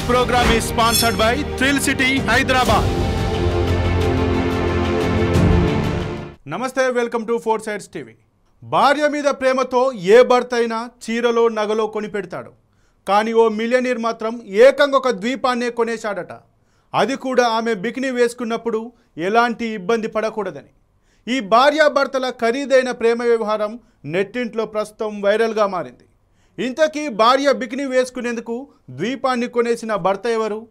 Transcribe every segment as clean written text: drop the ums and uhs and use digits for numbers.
program is sponsored by Thrill City, Hyderabad. Namaste, welcome to Four Sides TV. భార్య మీద ప్రేమతో ఏ భర్త అయినా చీరలో నగలో కొని పెడతాడు. కానీ ఓ మిలియనీర్ మాత్రం ఏకంగా ఒక ద్వీపాన్నే కొనేశాడట. అది కూడా ఆమె బికినీ వేసుకున్నప్పుడు ఎలాంటి ఇబ్బంది పడకూడదని. ఈ భార్యాభర్తల ఖరీదైన ప్రేమ వ్యవహారం నెట్టింట్లో ప్రస్తుతం వైరల్గా మారింది. ఇంతకీ భార్య బికినీ వేసుకునేందుకు ద్వీపాన్ని కొనేసిన భర్త ఎవరు?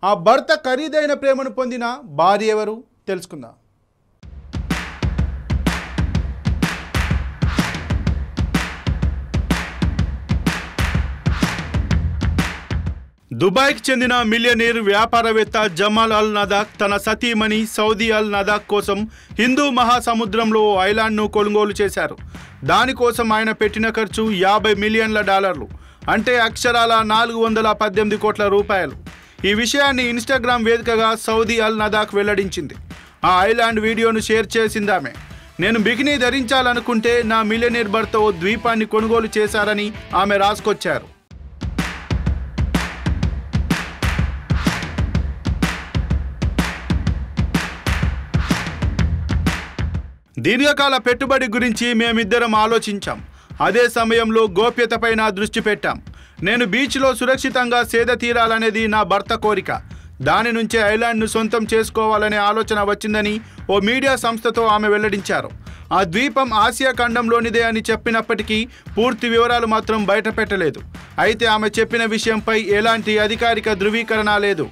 ఆ భర్త ఖరీదైన ప్రేమను పొందిన భార్య ఎవరు? తెలుసుకుందాం. దుబాయ్కి చెందిన మిలియనీర్ వ్యాపారవేత్త జమాల్ అల్ నదాక్ తన సతీమణి సౌదీ అల్ నదాక్ కోసం హిందూ మహాసముద్రంలో ఐలాండ్ను కొనుగోలు చేశారు. దానికోసం ఆయన పెట్టిన ఖర్చు $50 మిలియన్ల, అంటే అక్షరాల 418 కోట్ల రూపాయలు. ఈ విషయాన్ని ఇన్స్టాగ్రామ్ వేదికగా సౌదీ అల్ నదాక్ వెల్లడించింది. ఆ ఐలాండ్ వీడియోను షేర్ చేసిందామె. నేను బికినీ ధరించాలనుకుంటే నా మిలియనీర్ భర్త ఓ ద్వీపాన్ని కొనుగోలు చేశారని ఆమె రాసుకొచ్చారు. దీర్ఘకాల పెట్టుబడి గురించి మేమిద్దరం ఆలోచించాం. అదే సమయంలో గోప్యతపైన దృష్టి పెట్టాం. నేను బీచ్లో సురక్షితంగా సేద తీరాలనేది నా భర్త కోరిక. దాని నుంచే ఐలాండ్ను సొంతం చేసుకోవాలనే ఆలోచన వచ్చిందని ఓ మీడియా సంస్థతో ఆమె వెల్లడించారు. ఆ ద్వీపం ఆసియా ఖండంలోనిదే అని చెప్పినప్పటికీ పూర్తి వివరాలు మాత్రం బయట పెట్టలేదు. అయితే ఆమె చెప్పిన విషయంపై ఎలాంటి అధికారిక ధృవీకరణ లేదు.